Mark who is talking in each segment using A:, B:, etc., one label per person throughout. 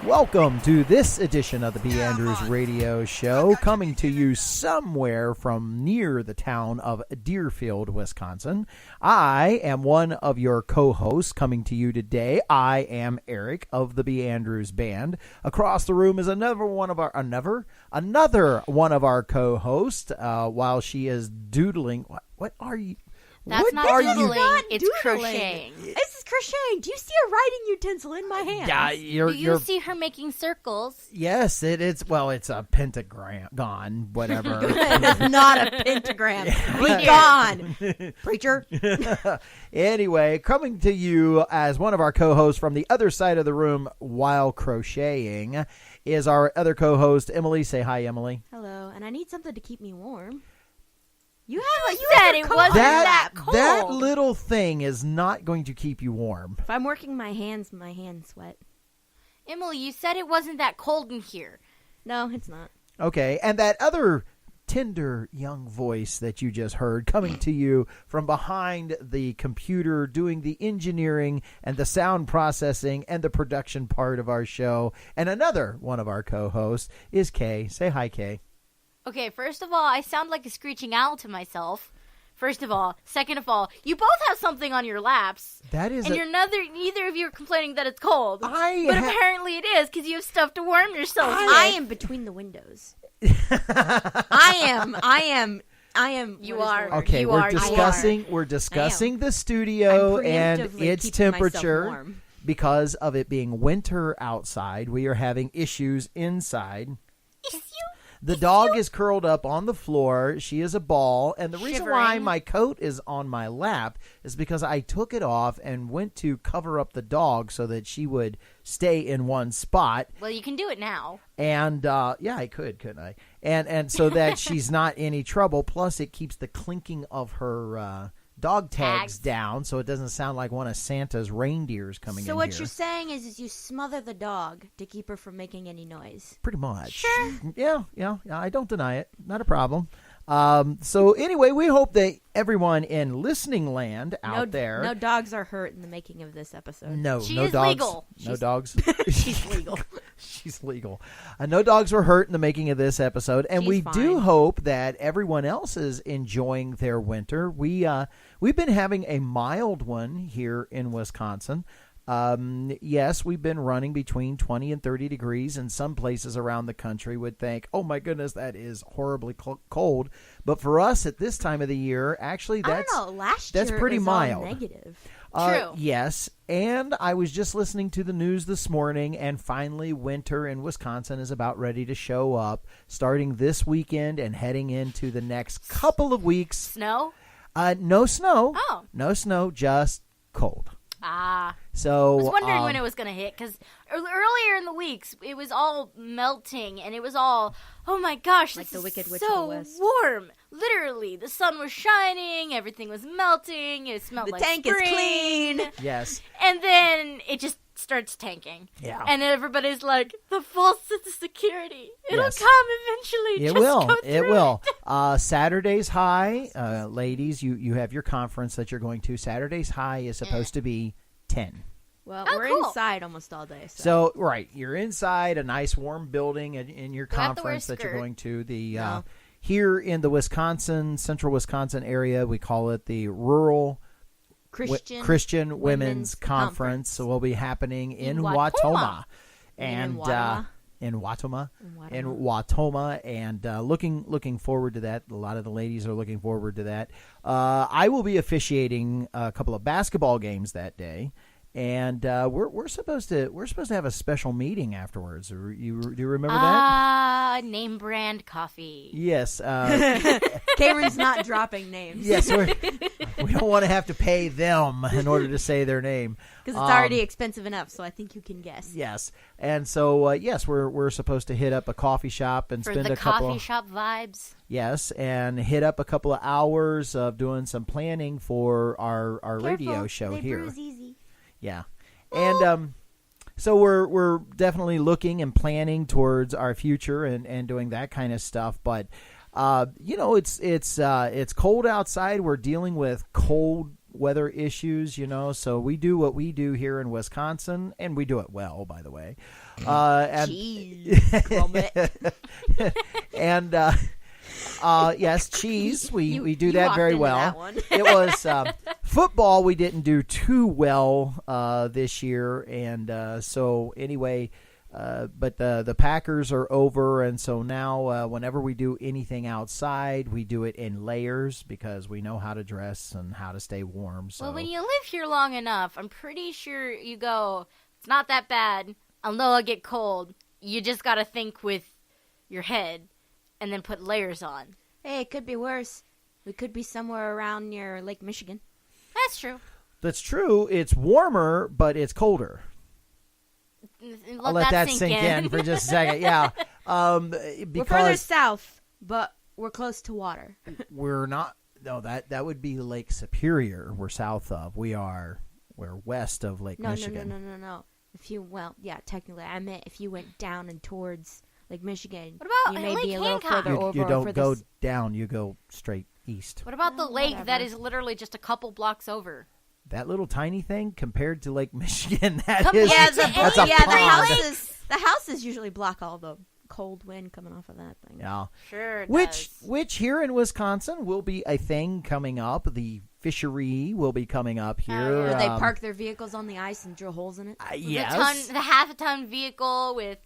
A: Welcome to this edition of the B.Andrews Radio Show, coming to you somewhere from near the town of Deerfield, Wisconsin. I am one of your co-hosts coming to you today. I am Eric of the B.Andrews Band. Across the room is another one of our co-hosts while she is doodling. What are you?
B: That's not doodling, it's crocheting.
C: This is crocheting. Do you see a writing utensil in my hand?
A: Yeah,
B: Do you see her making circles?
A: Yes, it's a pentagon, whatever.
C: It's not a pentagram. Be gone, preacher.
A: Anyway, coming to you as one of our co-hosts from the other side of the room while crocheting is our other co-host, Emily. Say hi, Emily.
C: Hello, and I need something to keep me warm.
B: You said it wasn't that cold.
A: That little thing is not going to keep you warm.
C: If I'm working my hands sweat.
B: Emily, you said it wasn't that cold in here.
C: No, it's not.
A: Okay, and that other tender young voice that you just heard coming to you from behind the computer doing the engineering and the sound processing and the production part of our show, and another one of our co-hosts is Kay. Say hi, Kay.
B: Okay, first of all, I sound like a screeching owl to myself. First of all. Second of all, you both have something on your laps.
A: That is,
B: and neither of you are complaining that it's cold. But apparently it is, because you have stuff to warm yourself with.
C: I am between the windows. I am.
B: You are.
A: Okay, we're discussing the studio and its temperature. Because of it being winter outside, we are having issues inside. The dog is curled up on the floor. She is a ball. And the reason why my coat is on my lap is because I took it off and went to cover up the dog so that she would stay in one spot.
B: Well, you can do it now.
A: And, yeah, I could, couldn't I? And so that she's not in any trouble. Plus, it keeps the clinking of her dog tags down so it doesn't sound like one of Santa's reindeers coming in here.
C: So what you're saying is you smother the dog to keep her from making any noise.
A: Pretty much.
B: Sure.
A: Yeah, I don't deny it. Not a problem. So anyway, we hope that everyone in listening land out there.
C: No dogs are hurt in the making of this episode.
A: No,
B: she
A: no
B: is
A: dogs.
B: Legal.
A: No dogs.
C: She's legal.
A: She's legal. No dogs were hurt in the making of this episode, and we do hope that everyone else is enjoying their winter. We've been having a mild one here in Wisconsin. Yes, we've been running between 20 and 30 degrees, and some places around the country would think, oh my goodness, that is horribly cold. But for us at this time of the year, actually, that's pretty mild.
C: Negative.
B: True.
A: Yes, and I was just listening to the news this morning, and finally winter in Wisconsin is about ready to show up, starting this weekend and heading into the next couple of weeks.
B: Snow?
A: No snow.
B: Oh.
A: No snow, just cold. So
B: I was wondering when it was going to hit, because earlier in the weeks, it was all melting, and it was all, oh my gosh,
C: like
B: this
C: the Wicked
B: is
C: Witch
B: so
C: of the West.
B: warm. Literally, the sun was shining, everything was melting, it smelled like spring.
C: The tank is clean.
A: Yes.
B: And then it just starts tanking.
A: Yeah.
B: And everybody's like, the false sense of security. It'll
A: Yes.
B: come eventually.
A: It
B: Just
A: will.
B: go
A: It
B: through
A: will. Saturday's high, ladies, you have your conference that you're going to. Saturday's high is supposed to be 10.
C: Well,
B: Oh,
C: we're
B: cool.
C: inside almost all day.
A: So, right, you're inside a nice warm building in your
B: Do I have to wear a
A: conference that you're
B: skirt?
A: going to. The
C: No.
A: here in the central Wisconsin area, we call it the Rural
C: Christian
A: Women's Conference. So will be happening in
B: Wautoma.
A: Watoma. And
C: in
A: Watoma.
C: In
A: Watoma, and looking forward to that. A lot of the ladies are looking forward to that. I will be officiating a couple of basketball games that day, and we're supposed to have a special meeting afterwards. Do you remember that?
B: Name brand coffee.
A: Yes.
C: Cameron's not dropping names.
A: Yes, we don't want to have to pay them in order to say their name.
C: Because it's already expensive enough, so I think you can guess.
A: Yes, and so yes, we're supposed to hit up a coffee shop and
B: For
A: spend
B: the
A: a couple
B: coffee shop vibes.
A: Yes, and hit up a couple of hours of doing some planning for our radio show
C: they
A: here.
C: bruise easy.
A: Yeah, and so we're definitely looking and planning towards our future and doing that kind of stuff, but. It's cold outside. We're dealing with cold weather issues, so we do what we do here in Wisconsin, and we do it well, by the way. And yes, cheese. We do that very well. It was football. We didn't do too well this year, and so anyway. But the Packers are over, and so now whenever we do anything outside, we do it in layers because we know how to dress and how to stay warm. So.
B: Well, when you live here long enough, I'm pretty sure you go, it's not that bad. I'll know I'll get cold. You just got to think with your head and then put layers on.
C: Hey, it could be worse. We could be somewhere around near Lake Michigan.
B: That's true.
A: That's true. It's warmer, but it's colder.
B: I'll
A: let that sink in for just a second. Yeah. Because
C: we're further south, but we're close to water.
A: We're not. No, that would be Lake Superior. We're south of. We're west of Lake Michigan.
C: No. Technically, I meant if you went down and towards Lake Michigan,
B: what about
C: you may
B: Lake
C: be a little
B: Hancock?
C: further over.
A: You don't go down. You go straight east.
B: What about the lake
C: whatever.
B: that is literally just a couple blocks over?
A: That little tiny thing compared to Lake Michigan, that's a pond.
C: The houses usually block all the cold wind coming off of that thing.
A: Yeah,
B: sure.
A: Which here in Wisconsin will be a thing coming up. The fishery will be coming up here.
C: Where they park their vehicles on the ice and drill holes in it.
A: Yes,
B: the half-a-ton vehicle with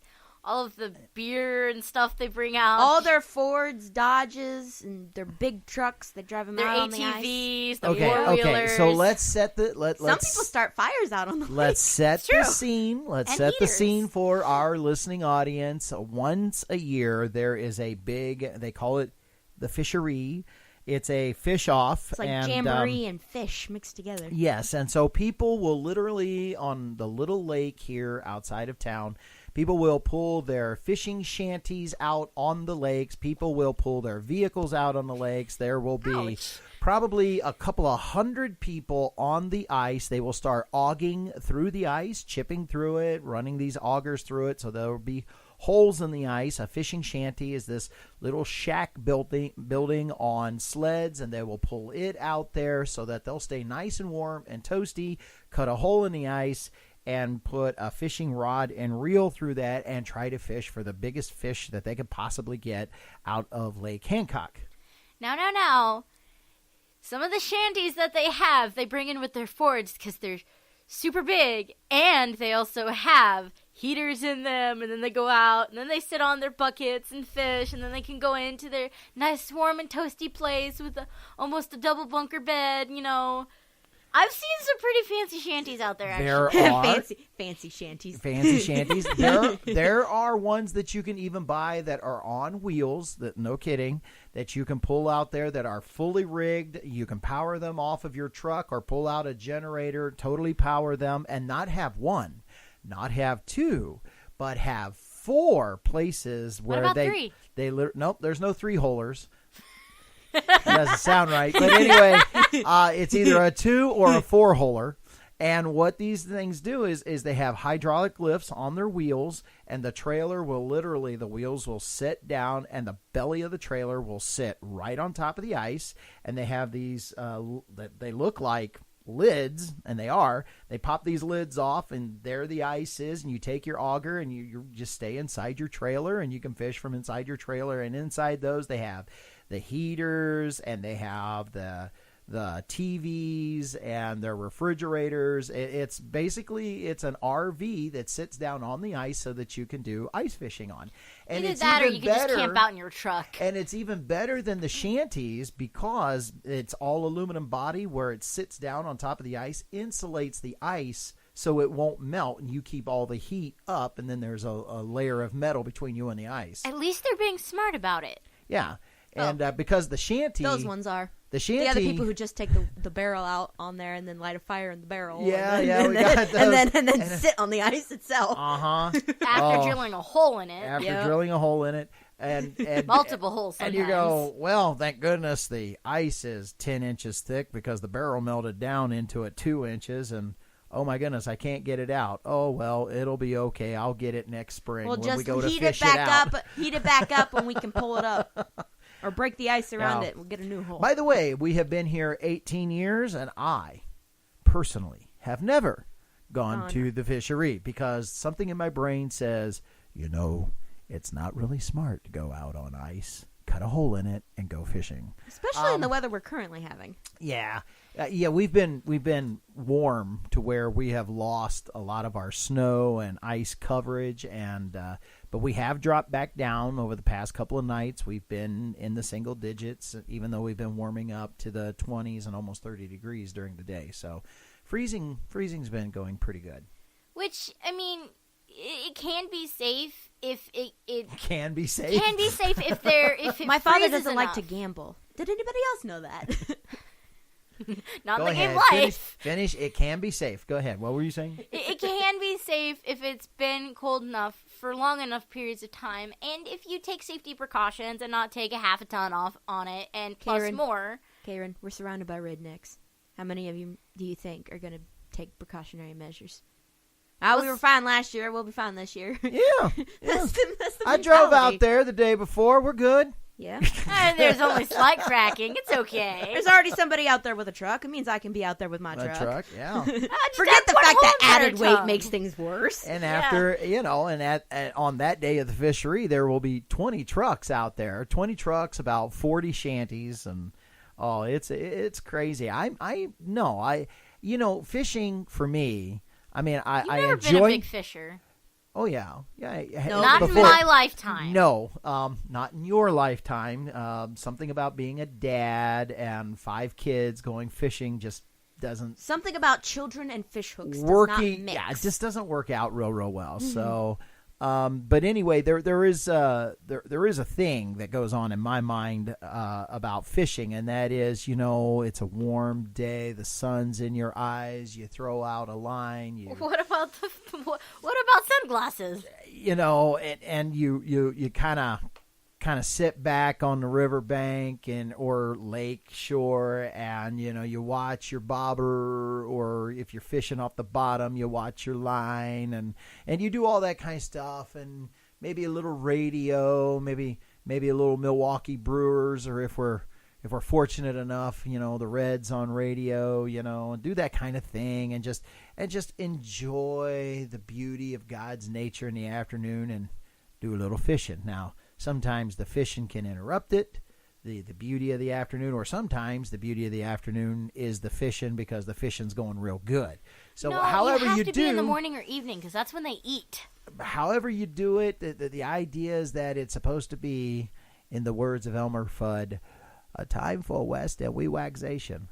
B: all of the beer and stuff they bring out.
C: All their Fords, Dodges, and their big trucks. They drive them out on the ice.
B: Their ATVs, the
A: Okay.
B: four-wheelers.
A: So let's set the
C: Some people start fires out on the lake.
A: Let's set the scene. Let's set the
B: heaters.
A: scene for our listening audience. Once a year, there is a big. They call it the fishery. It's a fish off.
C: It's like jamboree and fish mixed together.
A: Yes, and so people will literally on the little lake here outside of town. People will pull their fishing shanties out on the lakes. People will pull their vehicles out on the lakes. There will be probably a couple of hundred people on the ice. They will start auging through the ice, chipping through it, running these augers through it. So there will be holes in the ice. A fishing shanty is this little shack building on sleds, and they will pull it out there so that they'll stay nice and warm and toasty, cut a hole in the ice, and put a fishing rod and reel through that and try to fish for the biggest fish that they could possibly get out of Lake Hancock.
B: Now. Some of the shanties that they have, they bring in with their Fords because they're super big, and they also have heaters in them, and then they go out, and then they sit on their buckets and fish, and then they can go into their nice warm and toasty place with almost a double bunker bed, I've seen some pretty fancy shanties out there, actually.
A: There are.
C: fancy shanties.
A: Fancy shanties. There are ones that you can even buy that are on wheels, that no kidding, that you can pull out there that are fully rigged. You can power them off of your truck or pull out a generator, totally power them, and not have one, not have two, but have 4 places where
B: what about 3?
A: Nope, there's no 3-holers. It doesn't sound right. But anyway, it's either a 2 or a 4-holer. And what these things do is they have hydraulic lifts on their wheels, and the trailer will literally, the wheels will sit down, and the belly of the trailer will sit right on top of the ice. And they have these, they look like lids, and they pop these lids off, and there the ice is, and you take your auger, and you just stay inside your trailer, and you can fish from inside your trailer. And inside those, they have the heaters, and they have the TVs and their refrigerators. It's basically an RV that sits down on the ice so that you can do ice fishing on. And
B: Either that or you can just camp out in your truck.
A: And it's even better than the shanties because it's all aluminum body where it sits down on top of the ice, insulates the ice so it won't melt, and you keep all the heat up, and then there's a layer of metal between you and the ice.
B: At least they're being smart about it.
A: Yeah. And because the shanty...
C: Those ones are.
A: The shanty...
C: The other people who just take the barrel out on there and then light a fire in the barrel.
A: Yeah,
C: we got
A: those.
C: And then sit on the ice itself.
A: Uh-huh.
B: After drilling a hole in it.
A: After drilling a hole in it. And
B: multiple holes sometimes.
A: And you go, well, thank goodness the ice is 10 inches thick because the barrel melted down into it 2 inches, and oh my goodness, I can't get it out. Oh, well, it'll be okay. I'll get it next spring when we go to fish it out.
C: Heat it back up when we can pull it up. Or break the ice around it. We'll get a new hole.
A: By the way, we have been here 18 years, and I personally have never gone to the fishery because something in my brain says, it's not really smart to go out on ice, cut a hole in it, and go fishing.
C: Especially in the weather we're currently having.
A: Yeah. We've been warm to where we have lost a lot of our snow and ice coverage, but we have dropped back down over the past couple of nights. We've been in the single digits, even though we've been warming up to the 20s and almost 30 degrees during the day. So freezing's been going pretty good.
B: Which, I mean, it can be safe if it
A: can be safe.
B: Can be safe if it
C: My father
B: freezes
C: doesn't like
B: enough.
C: to gamble. Did anybody else know that?
B: Not
A: Go
B: in the
A: ahead.
B: game life.
A: Finish. It can be safe. Go ahead. What were you saying?
B: It can be safe if it's been cold enough for long enough periods of time, and if you take safety precautions and not take a half a ton off on it, and plus
C: Karen.
B: more.
C: Karen, we're surrounded by rednecks. How many of you do you think are going to take precautionary measures? We were fine last year. We'll be fine this year.
A: Yeah.
C: That's the
A: I drove
C: mentality.
A: out there the day before. We're good.
C: Yeah.
B: There's only slight cracking. It's okay.
C: There's already somebody out there with a truck. It means I can be out there with my truck.
A: Yeah.
C: Forget
B: add
C: the
B: one
C: fact
B: hole
C: that
B: in your
C: added weight
B: tongue.
C: makes things worse.
A: And after, on that day of the fishery, there will be 20 trucks out there. 20 trucks, about 40 shanties, and it's crazy. Fishing for me. I mean,
B: You've
A: I
B: never
A: enjoy.
B: been a big fisher.
A: Oh yeah.
C: No,
B: Not in my lifetime.
A: No, not in your lifetime. Something about being a dad and 5 kids going fishing just doesn't.
C: Something about children and fish hooks does
A: Working,
C: not mix.
A: yeah, it just doesn't work out real well. Mm-hmm. So, but anyway, there is a thing that goes on in my mind about fishing, and that is, it's a warm day, the sun's in your eyes, you throw out a line.
B: What about sunglasses?
A: And you kind of sit back on the riverbank or lake shore, and you watch your bobber, or if you're fishing off the bottom, you watch your line, and you do all that kind of stuff, and maybe a little radio, maybe a little Milwaukee Brewers, or if we're fortunate enough, the Reds on radio, and do that kind of thing, and just enjoy the beauty of God's nature in the afternoon and do a little fishing. Now, sometimes the fishing can interrupt it, the beauty of the afternoon, or sometimes the beauty of the afternoon is the fishing because the fishing's going real good. So however
B: you have
A: you
B: to
A: do,
B: be in the morning or evening because that's when they eat.
A: However you do it, the idea is that it's supposed to be, in the words of Elmer Fudd, a time for West and wee waxation.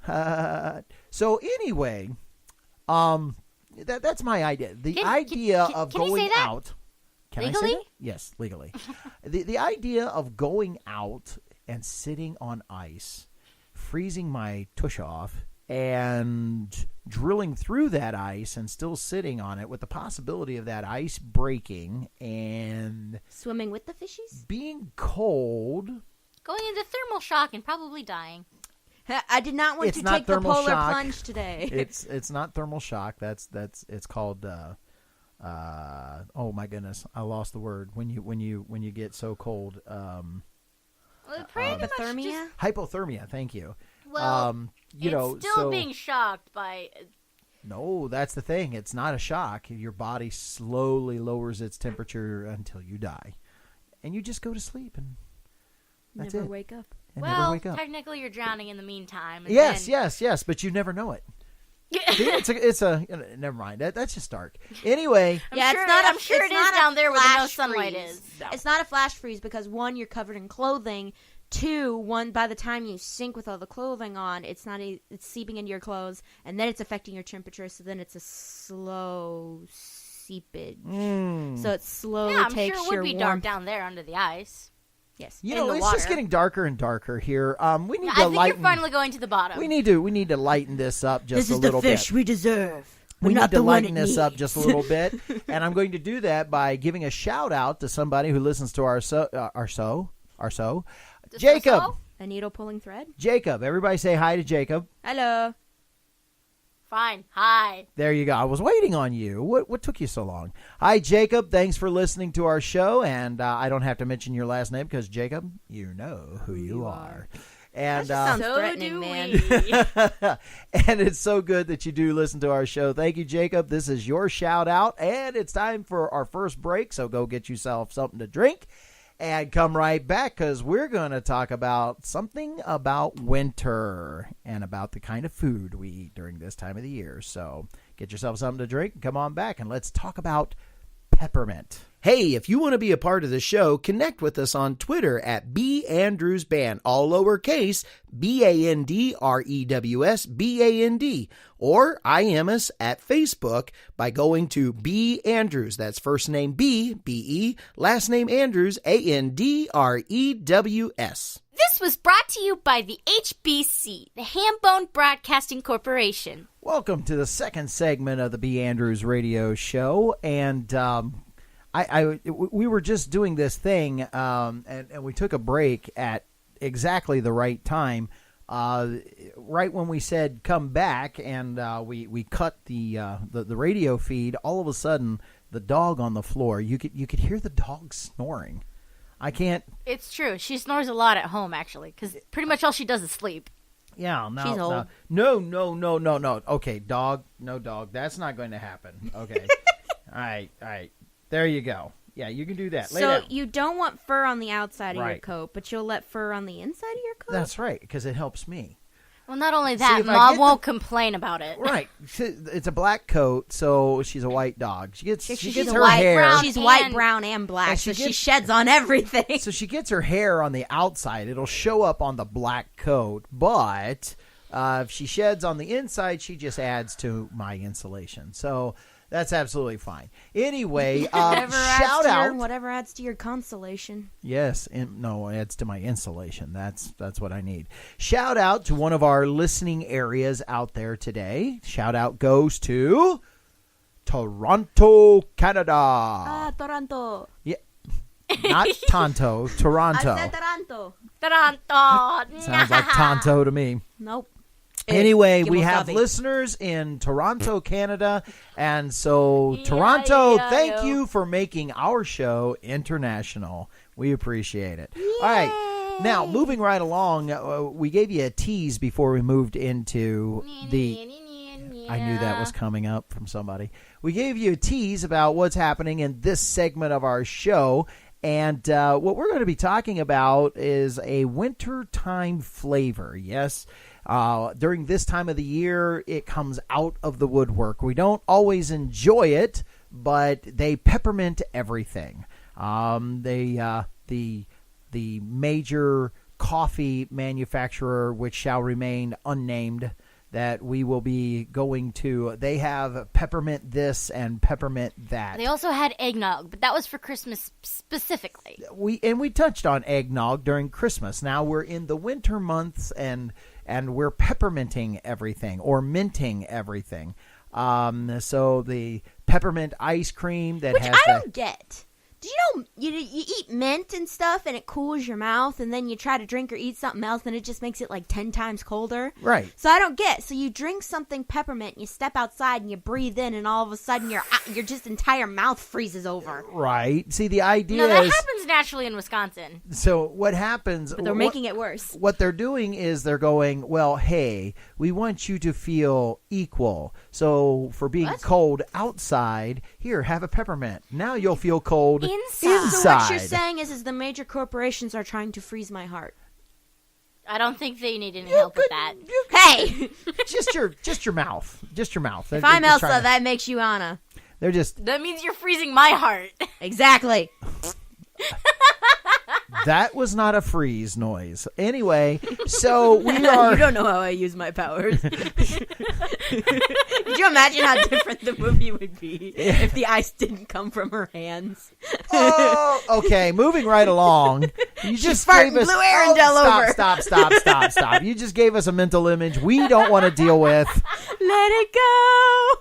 A: So anyway, that's my idea. The idea of
B: can you
A: going
B: say that?
A: out. Can I say
B: Legally?
A: that? Yes, legally. The idea of going out and sitting on ice, freezing my tush off, and drilling through that ice and still sitting on it with the possibility of that ice breaking and
C: Swimming with the fishies?
A: being cold.
B: Going into thermal shock and probably dying.
C: I did not want
A: It's
C: to
A: not
C: take the
A: thermal
C: polar
A: shock.
C: plunge today.
A: It's not thermal shock. It's called oh my goodness, I lost the word when you get so cold.
B: Pretty much
C: Hypothermia?
B: just-
A: Hypothermia. Thank you.
B: Well, it's still
A: so
B: being shocked by.
A: no, that's the thing. It's not a shock. Your body slowly lowers its temperature until you die, and you just go to sleep, and that's
C: Never
A: it.
C: wake up.
A: And never wake up.
B: Technically, you're drowning in the meantime. And
A: Yes,
B: then...
A: yes, but you never know it. It's a never mind. That's just dark. Anyway,
B: I'm sure it is down there where the no sunlight is.
A: No.
C: It's not a flash freeze because, one, you're covered in clothing. 2, by the time you sink with all the clothing on, it's seeping into your clothes, and then it's affecting your temperature. So then it's a slow seepage. So it slowly
B: Yeah, I'm
C: takes
B: sure it
C: your
B: would be
C: warmth.
B: dark down there under the ice.
C: Yes,
A: You
C: in
A: know,
C: the
A: it's
C: water.
A: just getting darker and darker here. We need
B: I
A: to
B: think
A: lighten.
B: you're finally going to the bottom.
A: We need to lighten this up just
C: This
A: a
C: is
A: little
C: the fish
A: bit.
C: we deserve.
A: We
C: not
A: need to
C: the one
A: lighten
C: it
A: this up
C: needs.
A: just a little bit, and I'm going to do that by giving a shout out to somebody who listens to our show. Jacob.
C: A needle pulling thread.
A: Jacob, everybody say hi to Jacob.
C: Hello.
B: Fine. Hi.
A: There you go. I was waiting on you. What took you so long? Hi, Jacob. Thanks for listening to our show. And I don't have to mention your last name because, Jacob, you know who you are. And
C: that just sounds threatening, man.
A: And it's so good that you do listen to our show. Thank you, Jacob. This is your shout out. And it's time for our first break. So go get yourself something to drink. And come right back because we're going to talk about something about winter and about the kind of food we eat during this time of the year. So get yourself something to drink and come on back and let's talk about peppermint. Hey, if you want to be a part of the show, connect with us on Twitter at B.Andrews Band, all lowercase, BANDREWS BAND, or IM us at Facebook by going to B.Andrews. That's first name B, B-E, last name Andrews, ANDREWS.
B: This was brought to you by the HBC, the Ham-Bone Broadcasting Corporation.
A: Welcome to the second segment of the B.Andrews Radio Show, and we were just doing this thing, and we took a break at exactly the right time, right when we said come back, and we cut the radio feed. All of a sudden, the dog on the floor, you could hear the dog snoring. I can't.
B: It's true. She snores a lot at home, actually, because pretty much all she does is sleep.
A: Yeah, no,
C: she's old.
A: No. Okay, dog, no dog. That's not going to happen. Okay, all right. There you go. Yeah, you can do that. Lay down.
C: You don't want fur on the outside of your coat, but you'll let fur on the inside of your coat?
A: That's right, because it helps me.
B: Well, not only that, Mom won't complain about it.
A: Right. It's a black coat, so she's a white dog. She gets her
C: white,
A: hair.
C: She's white, brown, and black, so she sheds on everything.
A: So she gets her hair on the outside. It'll show up on the black coat, but if she sheds on the inside, she just adds to my insulation. So that's absolutely fine. Anyway, shout out.
C: Whatever adds to your consolation.
A: Yes, it adds to my insulation. That's what I need. Shout out to one of our listening areas out there today. Shout out goes to Toronto, Canada.
C: Toronto.
A: Yeah, not Tonto, Toronto.
C: I said Toronto.
B: Toronto.
A: Sounds like Tonto to me.
C: Nope.
A: Anyway, we have listeners in Toronto, Canada, and so Toronto, thank you for making our show international. We appreciate it.
C: Yay.
A: All right, now moving right along, we gave you a tease before we moved into the... I knew that was coming up from somebody. We gave you a tease about what's happening in this segment of our show, and what we're going to be talking about is a wintertime flavor, yes. During this time of the year, it comes out of the woodwork. We don't always enjoy it, but they peppermint everything. The major coffee manufacturer, which shall remain unnamed, that we will be going to, they have peppermint this and peppermint that.
B: They also had eggnog, but that was for Christmas specifically.
A: We touched on eggnog during Christmas. Now we're in the winter months, and we're pepperminting everything or minting everything. So the peppermint ice cream that
C: Which
A: has
C: I don't get. Do you know you eat mint and stuff and it cools your mouth, and then you try to drink or eat something else and it just makes it like 10 times colder?
A: Right.
C: So I don't get. So you drink something peppermint and you step outside and you breathe in, and all of a sudden your just entire mouth freezes over.
A: Right. See, the idea
B: that
A: is...
B: happens naturally in Wisconsin.
A: So what happens...
C: But they're making it worse.
A: What they're doing is they're going, well, hey, we want you to feel equal. So for being cold outside, here, have a peppermint. Now you'll feel cold inside.
C: So what you're saying is the major corporations are trying to freeze my heart.
B: I don't think they need any help with that.
C: Hey!
A: just your mouth. Just your mouth.
C: If I'm Elsa, that makes you Anna.
A: They're just...
B: That means you're freezing my heart.
C: Exactly.
A: That was not a freeze noise. Anyway, so we are...
C: You don't know how I use my powers. Could you imagine how different the movie would be if the ice didn't come from her hands?
A: Oh, okay. Moving right along. You just gave us...
C: Blue Arendelle over.
A: Stop. You just gave us a mental image we don't want to deal with.
C: Let it go.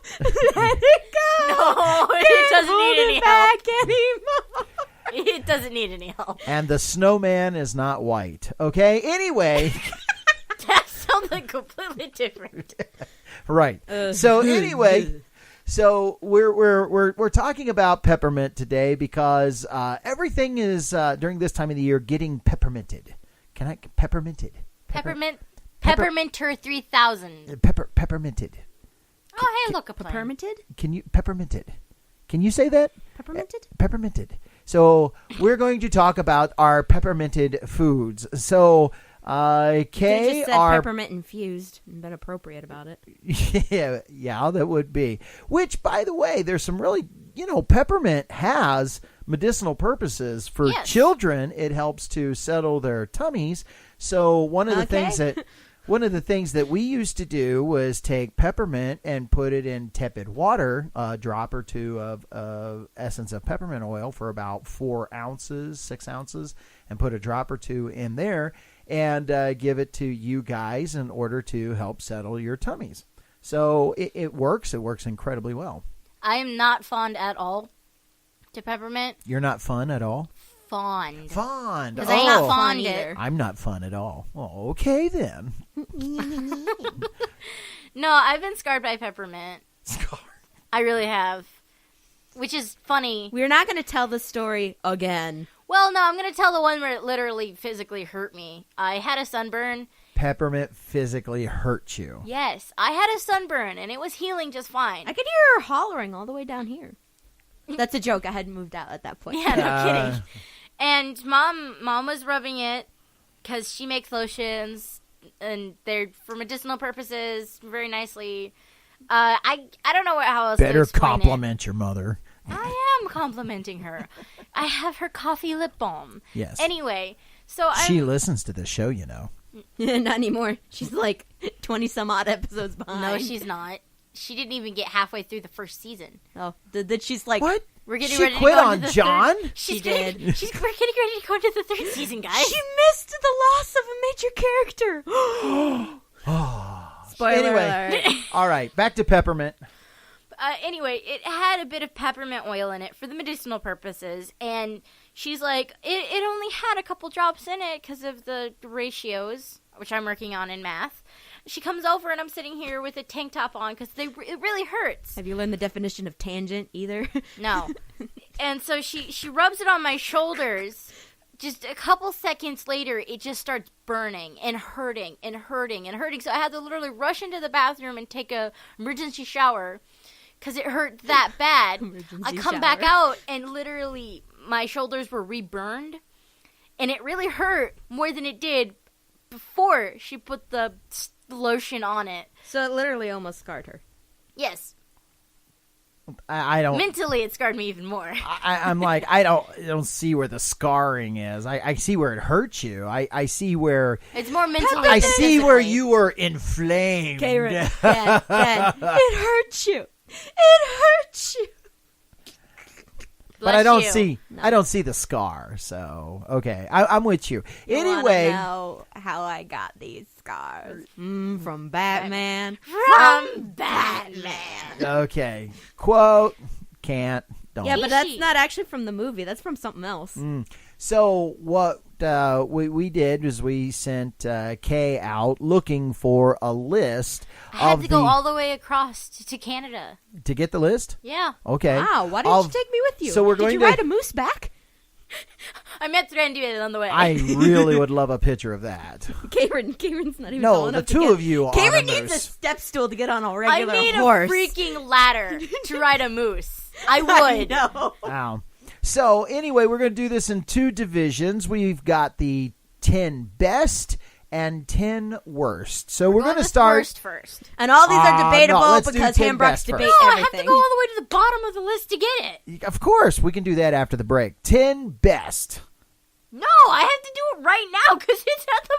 C: Let it go.
B: No, it doesn't need any help.
C: Anymore.
B: It doesn't need any help.
A: And the snowman is not white. Okay? Anyway.
B: That sounds look completely different.
A: Right. So anyway, so we're talking about peppermint today because everything is during this time of the year getting pepperminted. Pepperminted?
B: Pepperminter 3000.
A: Pepperminted.
B: Oh, hey, look, a plant.
C: Pepperminted?
A: Pepperminted? Can you say that?
C: Pepperminted?
A: Pepperminted. So we're going to talk about our pepperminted foods. So Kay,
C: just said peppermint infused and been appropriate about it.
A: Yeah, that would be. Which, by the way, there's some really, peppermint has medicinal purposes for children. It helps to settle their tummies. So one of the things that we used to do was take peppermint and put it in tepid water, a drop or two of essence of peppermint oil for about 6 ounces, and put a drop or two in there and give it to you guys in order to help settle your tummies. So it works. It works incredibly well.
B: I am not fond at all to peppermint.
A: You're not fun at all?
B: Fond.
A: Because
B: I'm not fond either.
A: I'm not fun at all. Well, okay then.
B: No, I've been scarred by peppermint.
A: Scarred?
B: I really have. Which is funny.
C: We're not going to tell the story again.
B: Well, no, I'm going to tell the one where it literally physically hurt me. I had a sunburn.
A: Peppermint physically hurt you?
B: Yes, I had a sunburn, and it was healing just fine.
C: I could hear her hollering all the way down here. That's a joke. I hadn't moved out at that point.
B: Yeah, no kidding. And mom was rubbing it because she makes lotions, and they're for medicinal purposes, very nicely. I don't know how else
A: Better
B: to explain
A: compliment your mother.
B: I am complimenting her. I have her coffee lip balm.
A: Yes.
B: Anyway, so
A: she listens to the show,
C: Not anymore. She's like 20 some odd episodes behind.
B: No, she's not. She didn't even get halfway through the first season.
C: Oh, did she's like,
A: what?
B: We're getting
A: she
B: ready
A: quit
B: to go
A: on
B: into the
A: John?
B: Third.
C: She did.
B: We're getting ready to go into the third season, guys.
C: She missed the loss of a major character. Spoiler alert.
A: All right, back to peppermint.
B: Anyway, it had a bit of peppermint oil in it for the medicinal purposes, and she's like, it only had a couple drops in it because of the ratios, which I'm working on in math. She comes over, and I'm sitting here with a tank top on because it really hurts.
C: Have you learned the definition of tangent either?
B: No. And so she rubs it on my shoulders. Just a couple seconds later, it just starts burning and hurting and hurting and hurting. So I had to literally rush into the bathroom and take a emergency shower because it hurt that bad. I come back out, and literally my shoulders were reburned, and it really hurt more than it did before she put the lotion on it.
C: So it literally almost scarred her.
B: Yes.
A: I don't.
B: Mentally, it scarred me even more.
A: I'm like, I don't see where the scarring is. I see where it hurts you. I see where
B: it's more mentally.
A: I see where you were inflamed.
C: Okay, Dad, it hurts you. It hurts you.
A: But I don't see the scar. So okay, I'm with you. Anyway,
C: you know how I got these scars from Batman.
B: From Batman.
A: Okay, quote can't. Don't.
C: Yeah, but that's not actually from the movie. That's from something else.
A: So what we did was we sent Kay out looking for a list.
B: I had to go all the way across to Canada
A: to get the list.
B: Yeah.
A: Okay.
C: Wow. Why didn't you take me with you?
A: So we're going
C: Did you ride a moose back?
B: I met Thranduil on the way.
A: I really would love a picture of that.
C: Karen's not even.
A: No, the two of you.
C: Karen needs a step stool to get on a regular
B: horse. I need
C: horse.
B: a freaking ladder to ride a moose. I would.
C: No.
A: Wow. So anyway, we're going to do this in two divisions. We've got the 10 best and 10 worst. So we're going to start
B: worst first.
C: And all these are debatable because
A: Hambrock's
C: debate
B: everything.
C: everything.
B: I have to go all the way to the bottom of the list to get it.
A: Of course, we can do that after the break. 10 best.
B: No, I have to do it right now because it's at the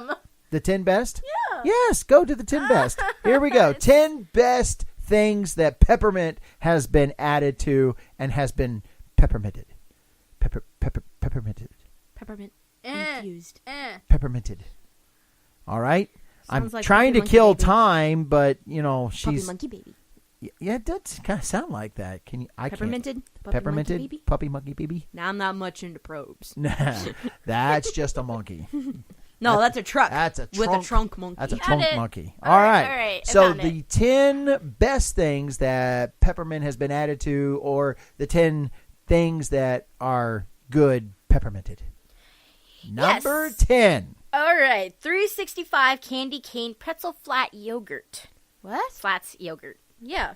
B: bottom.
A: The 10 best?
B: Yeah.
A: Yes, go to the 10 best. Here we go. 10 best things that peppermint has been added to and has been pepperminted. Pepperminted.
C: Peppermint infused.
A: Pepperminted. All right?
C: Sounds
A: I'm
C: like
A: trying to
C: Puppy
A: kill
C: Monkey Baby.
A: time, but, she's...
C: Puppy Monkey Baby.
A: Yeah, it does kind of sound like that. Can you? I
C: Pepperminted?
A: can't. Pepperminted?
C: Monkey Baby?
A: Puppy Monkey Baby?
C: Now I'm not much into probes.
A: Nah, that's just a monkey.
C: No, that's a truck.
A: That's a
C: with
A: trunk.
C: a trunk monkey.
A: That's a
B: Got
A: trunk
B: it.
A: monkey.
B: All
A: All
B: right,
A: right.
B: all right. I
A: So
B: found
A: the
B: it.
A: 10 best things that peppermint has been added to, or the 10 things that are good pepperminted. Number 10.
B: All right, 365 candy cane pretzel flat yogurt.
C: What?
B: Flats yogurt. Yeah.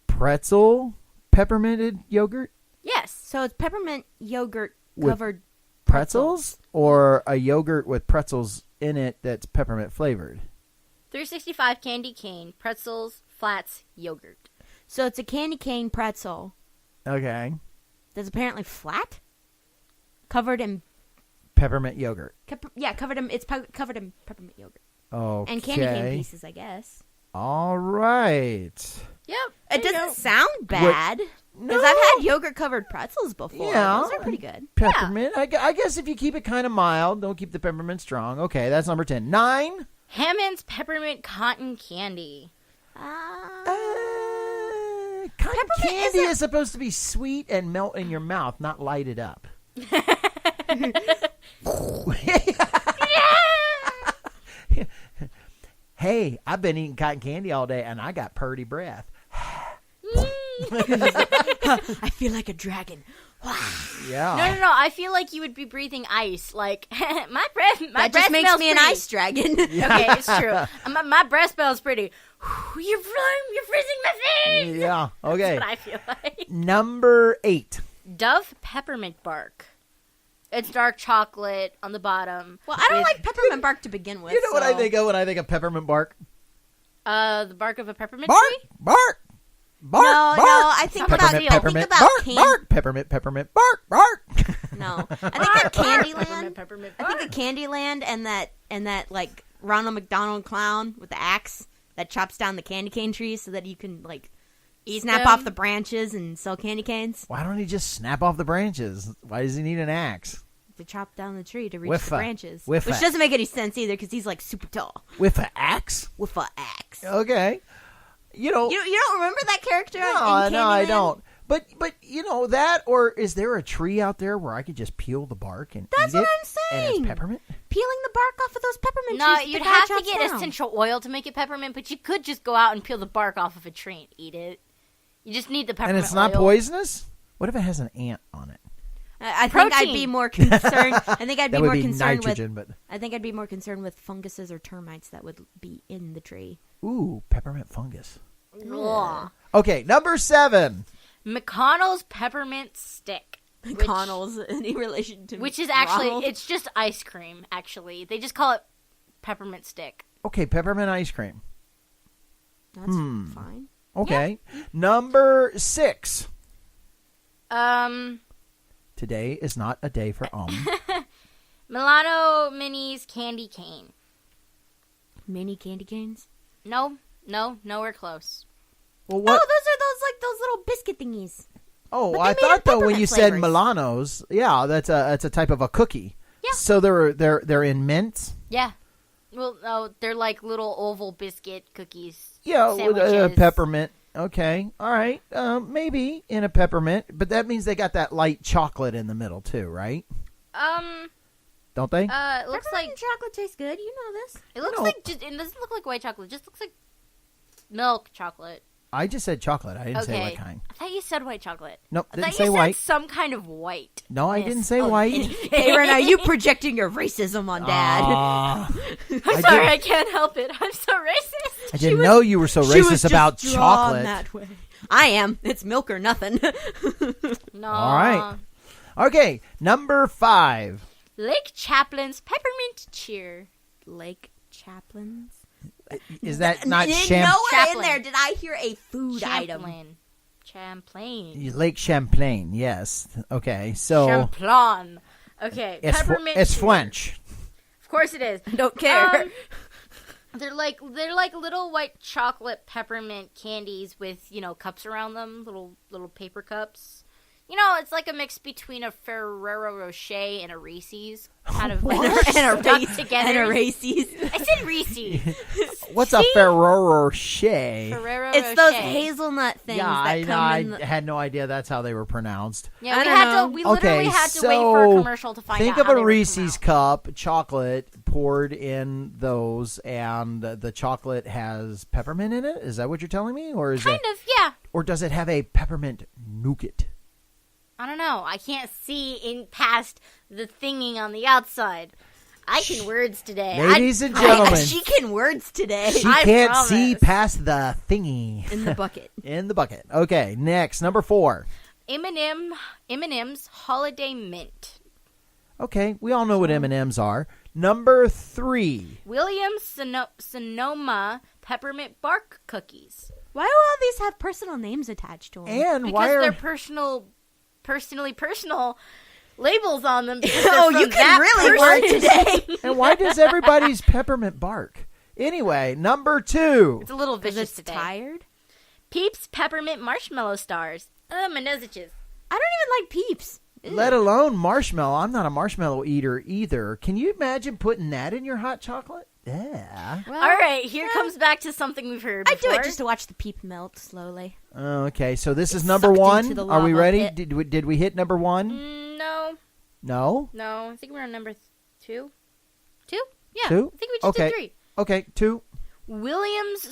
A: Pretzel pepperminted yogurt.
B: Yes.
C: So it's peppermint yogurt
A: With
C: covered
A: Pretzels, or a yogurt with pretzels in it that's peppermint flavored.
B: 365 candy cane pretzels flats yogurt.
C: So it's a candy cane pretzel
A: Okay.
C: that's apparently flat, covered in
A: Peppermint yogurt.
C: covered in covered in peppermint yogurt
A: Okay.
C: and candy cane pieces, I guess.
A: All right.
B: Yep.
C: It
B: there you
C: doesn't
B: go.
C: sound bad because
A: No.
C: I've had yogurt covered pretzels before.
A: Yeah.
C: Those are pretty good.
A: Peppermint. I guess if you keep it kind of mild, don't keep the peppermint strong. Okay, that's number 10. 9.
B: Hammond's peppermint cotton candy.
A: Cotton
C: Peppermint
A: candy
C: isn't-
A: is supposed to be sweet and melt in your mouth, not light it up. Hey, I've been eating cotton candy all day, and I got purty breath.
C: I feel like a dragon.
A: Yeah.
B: No. I feel like you would be breathing ice. Like my breath. My
C: That
B: breath
C: just makes
B: smells
C: me an
B: pretty.
C: ice dragon.
B: Okay, it's true. My breath smells pretty. You're freezing my face.
A: Yeah. Okay.
B: That's what I feel like.
A: Number 8.
B: Dove peppermint bark. It's dark chocolate on the bottom.
C: Well, I don't
B: with,
C: like peppermint bark to begin with.
A: You know what I
C: so-
A: think of when I think of peppermint bark?
B: the bark of a peppermint
A: Bark,
B: tree.
A: bark, bark,
C: No,
A: bark.
C: I think
B: Peppermint,
C: about
A: Peppermint,
C: I think
A: bark,
C: about
A: bark, peppermint, bark, bark.
C: No, I think of Candyland.
B: Peppermint
C: I
B: bark.
C: think of Candyland and that like Ronald McDonald clown with the axe that chops down the candy cane trees so that you can like snap
B: them.
C: off the branches and sell candy canes
A: Why don't he just snap off the branches? Why does he need an axe?
C: to chop down the tree to reach
A: With
C: the
A: a-
C: branches.
A: with
C: Which
A: a-
C: doesn't make any sense either because he's like super tall
A: With an axe?
C: with an axe.
A: Okay. You know.
C: You don't remember that character? in
A: No, I
C: Candyland?
A: don't. But you know that, or is there a tree out there where I could just peel the bark and
C: That's
A: eat
C: what
A: it?
C: I'm
A: And
C: saying.
A: it's peppermint.
C: Peeling the bark off of those peppermint
B: No,
C: trees.
B: you'd
C: the guy
B: have to
C: chops
B: get
C: down.
B: essential oil to make it peppermint, but you could just go out and peel the bark off of a tree and eat it. You just need the peppermint
A: And it's not
B: oil.
A: poisonous? What if it has an ant on it?
C: I think I'd
B: Protein.
C: be more concerned. I think I'd be
A: That would
C: more
A: be
C: concerned
A: nitrogen,
C: with. I think I'd be more concerned with funguses or termites that would be in the tree.
A: but ooh, peppermint fungus.
B: Ugh.
A: Okay, number 7.
B: McConnell's peppermint stick.
C: McConnell's any relation to
B: Which is actually,
C: Ronald?
B: it's just ice cream, actually. They just call it peppermint stick.
A: Okay, peppermint ice cream.
C: That's fine.
A: Okay. Number 6. Today is not a day for
B: Milano Minis candy cane.
C: Mini candy canes.
B: No, nowhere close.
A: Well,
C: Oh,
A: what?
C: those little biscuit thingies.
A: Oh,
C: but
A: I
C: they made
A: thought
C: of
A: though when you
C: peppermint
A: said
C: flavors.
A: Milanos, yeah, that's a type of a cookie.
B: Yeah.
A: So they're in mints.
B: Yeah. Well, no, they're like little oval biscuit cookies.
A: Yeah, with
B: sandwiches.
A: peppermint. Okay, all right, maybe in a peppermint, but that means they got that light chocolate in the middle too, right? Don't they?
B: It looks
C: Peppermint
B: like
C: and chocolate tastes good. You know this.
B: it looks
A: No.
B: like just, it doesn't look like white chocolate. It just looks like milk chocolate.
A: I just said chocolate. I didn't say what kind.
B: I thought you said white chocolate.
A: Nope,
B: I
A: didn't
B: thought
A: say
B: you
A: white.
B: said some kind of white.
A: No, I didn't say
B: Oh,
A: white.
C: Hey, Ren, are you projecting your racism on Dad?
A: Ah,
B: I'm sorry, I can't help it. I'm so racist.
A: I didn't know you were so
C: She was
A: racist
C: just
A: about
C: drawn
A: chocolate.
C: that way. I am. It's milk or nothing.
B: No.
A: All right. Okay, number 5.
B: Lake Chaplin's peppermint cheer.
C: Lake Chaplin's.
A: Is that not
C: Nowhere
A: Champlain?
C: in
B: Chaplin.
C: there did I hear a food item.
B: Champlain.
A: Lake Champlain? Yes. Okay, so
B: Champlain. Okay.
A: it's
B: Peppermint
A: it's
B: cheer.
A: French.
B: Of course it is.
C: Don't care.
B: They're like little white chocolate peppermint candies with cups around them, little paper cups. You know, it's like a mix between a Ferrero Rocher and a Reese's. Kind of like
C: and
B: stuck together.
C: And a Reese's.
B: I said Reese's.
A: What's a Ferrero Rocher?
B: Ferrero
C: It's
B: Rocher.
C: those hazelnut things that come in
A: I had no idea that's how they were pronounced.
B: Yeah, we literally had to wait for a commercial to find out.
A: Think of
B: how
A: a
B: they were
A: Reese's
B: pronounced.
A: cup, chocolate poured in those, and the chocolate has peppermint in it. Is that what you're telling me, or is
B: Kind of, yeah.
A: or does it have a peppermint nougat?
B: I don't know. I can't see in past the thinging on the outside. I can words today.
A: Ladies and gentlemen,
C: She can words today.
A: she
B: I
A: can't
B: promise.
A: see past the thingy
C: In the bucket.
A: in the bucket. Okay, next, number 4.
B: M&M's Holiday Mint.
A: Okay, we all know what M&M's are. Number 3.
B: Williams Sonoma Peppermint Bark Cookies.
C: Why do all these have personal names attached to them?
A: And
B: Because
A: why
B: they're
A: are
B: personal labels on them.
C: Oh, you can really word today.
A: and why does everybody's peppermint bark? Anyway, number 2.
B: It's a little
C: Because
B: vicious
C: it's
B: today.
C: tired?
B: Peeps Peppermint Marshmallow Stars. My nose itches.
C: I don't even like Peeps. Ew.
A: Let alone marshmallow. I'm not a marshmallow eater either. Can you imagine putting that in your hot chocolate? Yeah.
C: Well,
B: All right, here comes back to something we've heard
C: I
B: before.
C: do it just to watch the Peep melt slowly.
A: Okay, so this is
C: It's
A: number
C: sucked
A: 1.
C: into the
A: Are we
C: lava
A: ready?
C: pit.
A: Did we hit number 1?
B: No,
A: No?
B: I think we're on number 2. 2? Yeah,
A: 2?
B: I think we just did 3.
A: Okay, 2.
B: Williams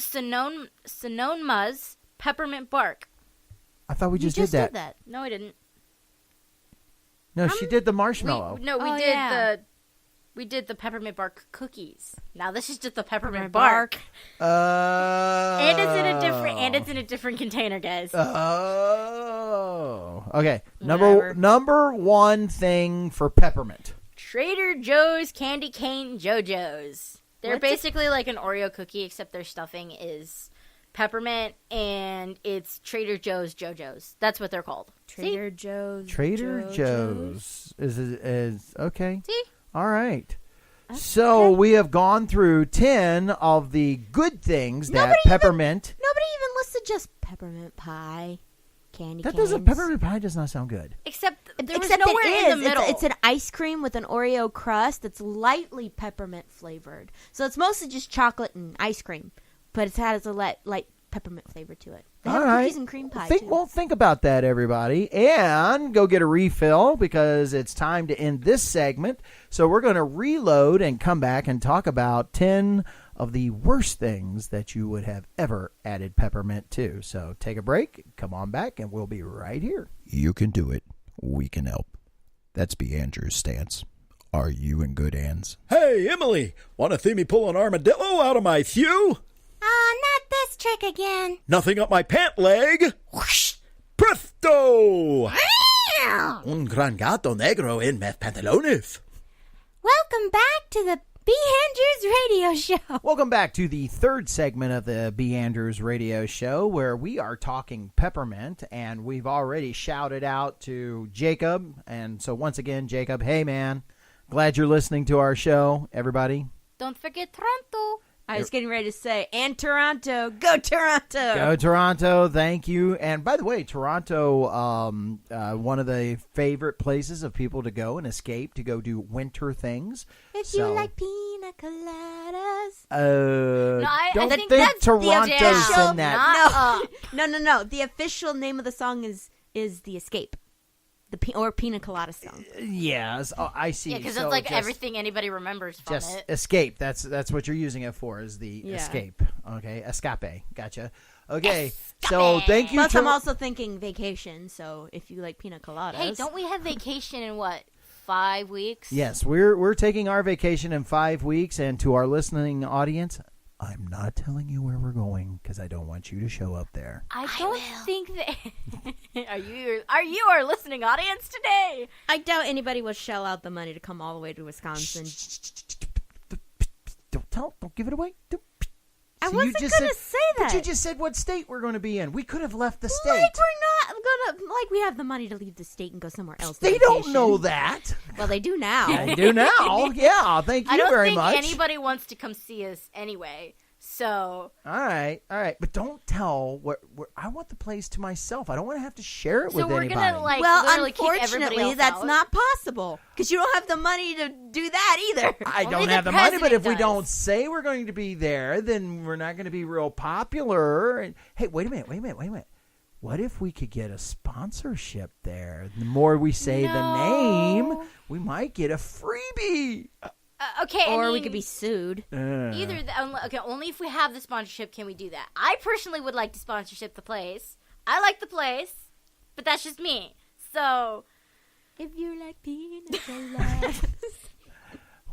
B: Sonoma's Peppermint Bark.
A: I thought we
C: You
A: just did that.
C: did that.
B: No, I didn't.
A: No, she did the marshmallow.
B: We
C: Oh,
B: did
C: yeah.
B: we did the peppermint bark cookies. Now this is just the peppermint
C: Peppermint
B: bark.
A: And
B: And it's in a different container, guys.
A: Oh. Okay.
C: Whatever.
A: Number 1 thing for peppermint.
B: Trader Joe's Candy Cane JoJo's. They're
C: What's it-
B: basically like an Oreo cookie, except their stuffing is peppermint, and it's Trader Joe's JoJo's. That's what they're called.
C: Trader Joe's.
A: Trader Joe's is okay.
B: See?
A: All right. So we have gone through 10 of the good things that
C: Nobody even-
A: peppermint.
C: Nobody even listed just peppermint pie, candy
A: That
C: canes.
A: doesn't peppermint pie does not sound good.
B: Except there was
C: Except
B: nowhere
C: it
B: in
C: is.
B: the middle.
C: It's an ice cream with an Oreo crust that's lightly peppermint flavored. So it's mostly just chocolate and ice cream, but it has a light peppermint flavor to it. They have
A: All right.
C: cookies and cream pie too.
A: Think about that, everybody, and go get a refill because it's time to end this segment. So we're going to reload and come back and talk about 10 of the worst things that you would have ever added peppermint to. So take a break, come on back, and we'll be right here. You can do it. We can help. That's B.Andrews' stance. Are you in good hands?
D: Hey, Emily, want to see me pull an armadillo out of my thew?
C: Not this trick again.
D: Nothing up my pant leg. Whoosh! Presto! Un gran gato negro en mis pantalones.
C: Welcome back to the B.Andrews Radio Show.
A: Welcome back to the third segment of the B.Andrews Radio Show, where we are talking peppermint, and we've already shouted out to Jacob. And so once again, Jacob, hey man, glad you're listening to our show, everybody.
B: Don't forget Toronto.
C: I was getting ready to say, and Toronto. Go Toronto.
A: Go Toronto, thank you. And by the way, Toronto, one of the favorite places of people to go and escape to go do winter things.
C: If you like pina coladas.
B: I
A: don't
B: think
A: think
B: that's
A: Toronto's
B: the official-
A: in that.
C: No. The official name of the song is The Escape. Or Pina Colada song.
A: Yes, I see.
B: Yeah, because
A: So
B: it's like
A: just-
B: everything anybody remembers from
A: Just
B: it.
A: escape. That's what you're using it for. Is the
C: Yeah.
A: escape? Okay, escape. Gotcha. Okay, so thank you.
C: Plus, I'm also thinking vacation. So if you like pina coladas,
B: Hey, don't we have vacation in what, 5 weeks?
A: Yes, we're taking our vacation in 5 weeks, and to our listening audience, I'm not telling you where we're going because I don't want you to show up there.
B: I don't think that. Are you our listening audience today?
C: I doubt anybody will shell out the money to come all the way to Wisconsin.
A: Don't give it away.
C: I
A: See,
C: wasn't
A: you
C: gonna
A: just
C: say
A: But
C: that.
A: you just said what state we're going to be in. We could have left the state.
C: Like we're not gonna like we have the money to leave the state and go somewhere else.
A: They
C: on
A: don't
C: vacation.
A: know that.
C: Well, they do now.
A: They do now. Yeah, thank you
B: I don't
A: very
B: think
A: much.
B: anybody wants to come see us anyway. So.
A: All right. But don't tell where I want the place to myself. I don't want to have to share it with anybody.
B: So we're gonna
C: well,
B: literally keep everybody
C: unfortunately,
B: else
C: that's
B: out.
C: not possible because you don't have the money to do that either.
A: I
B: Only
A: don't
B: the
A: have the money, but if we
B: president
A: don't
B: does.
A: say we're going to be there, then we're not going to be real popular. And, hey, wait a minute. What if we could get a sponsorship there? The more we say the name, we might get a freebie.
B: Okay,
C: Or we could be sued.
B: Either only if we have the sponsorship can we do that. I personally would like to sponsorship the place. I like the place, but that's just me. So,
C: If you like pina coladas.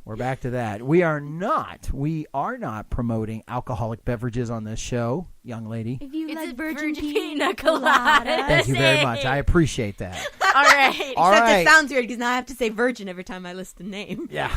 A: We're back to that. We are not promoting alcoholic beverages on this show, young lady.
C: If you
B: It's
C: like
B: a
C: virgin
B: virgin
C: pina
B: pina colada.
C: coladas.
A: Thank you very much. I appreciate that.
B: all right.
A: All
C: Except
A: right.
C: it sounds weird because now I have to say virgin every time I list the name.
A: Yeah.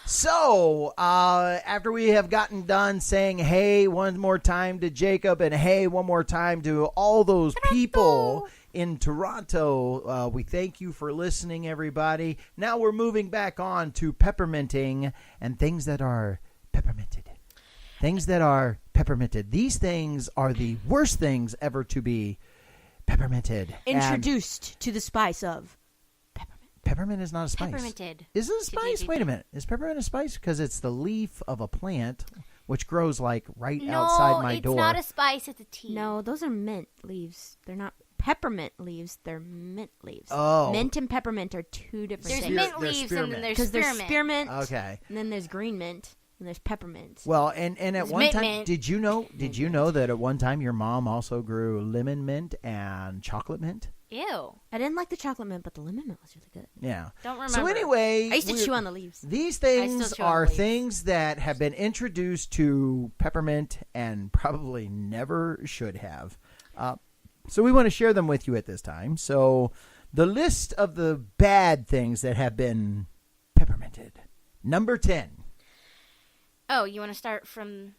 A: So, after we have gotten done saying hey one more time to Jacob and hey one more time to all those people in Toronto, we thank you for listening, everybody. Now we're moving back on to pepperminting and things that are pepperminted. Things that are pepperminted. These things are the worst things ever to be pepperminted.
C: Introduced to the spice of peppermint.
A: Peppermint is not a spice.
B: Pepperminted.
A: Is it a spice? Wait a minute. Is peppermint a spice? Because it's the leaf of a plant, which grows like right outside my door.
B: No, it's not a spice. It's a tea.
C: No, those are mint leaves. They're not peppermint leaves. They're mint leaves.
A: Oh.
C: Mint and peppermint are two different
B: There's
C: things.
B: mint
A: They're
B: leaves and
A: spearmint.
B: then there's
C: Because there's
B: spearmint.
C: spearmint.
A: Okay.
C: And then there's green mint. And there's peppermint.
A: Well, and at
B: It's
A: one
B: mint
A: time,
B: mint.
A: did you know that at one time your mom also grew lemon mint and chocolate mint?
B: Ew.
C: I didn't like the chocolate mint, but the lemon mint was really good.
A: Yeah.
B: Don't remember.
A: So anyway,
C: I used to chew on the leaves.
A: These
B: still
A: things
B: chew on
A: are
B: the leaves.
A: things that have been introduced to peppermint and probably never should have. So we want to share them with you at this time. So the list of the bad things that have been pepperminted. Number 10.
B: Oh, you want to start from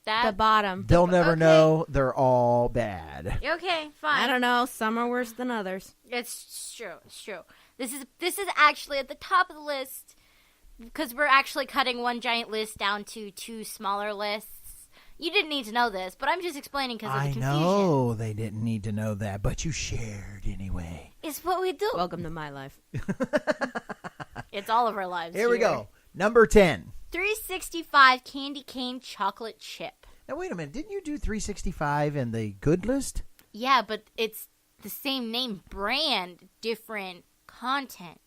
C: The
B: that?
C: bottom.
A: They'll never
B: Okay.
A: know. They're all bad.
B: Okay, fine.
C: I don't know. Some are worse than others.
B: It's true. It's true. This is actually at the top of the list because we're actually cutting one giant list down to two smaller lists. You didn't need to know this, but I'm just explaining because of the
A: I
B: confusion.
A: know they didn't need to know that, but you shared anyway.
B: It's what we do.
C: Welcome to my life.
B: It's all of our lives.
A: Here we go. Number 10.
B: 365 candy cane chocolate chip.
A: Now, wait a minute. Didn't you do 365 in the good list?
B: Yeah, but it's the same name brand, different content.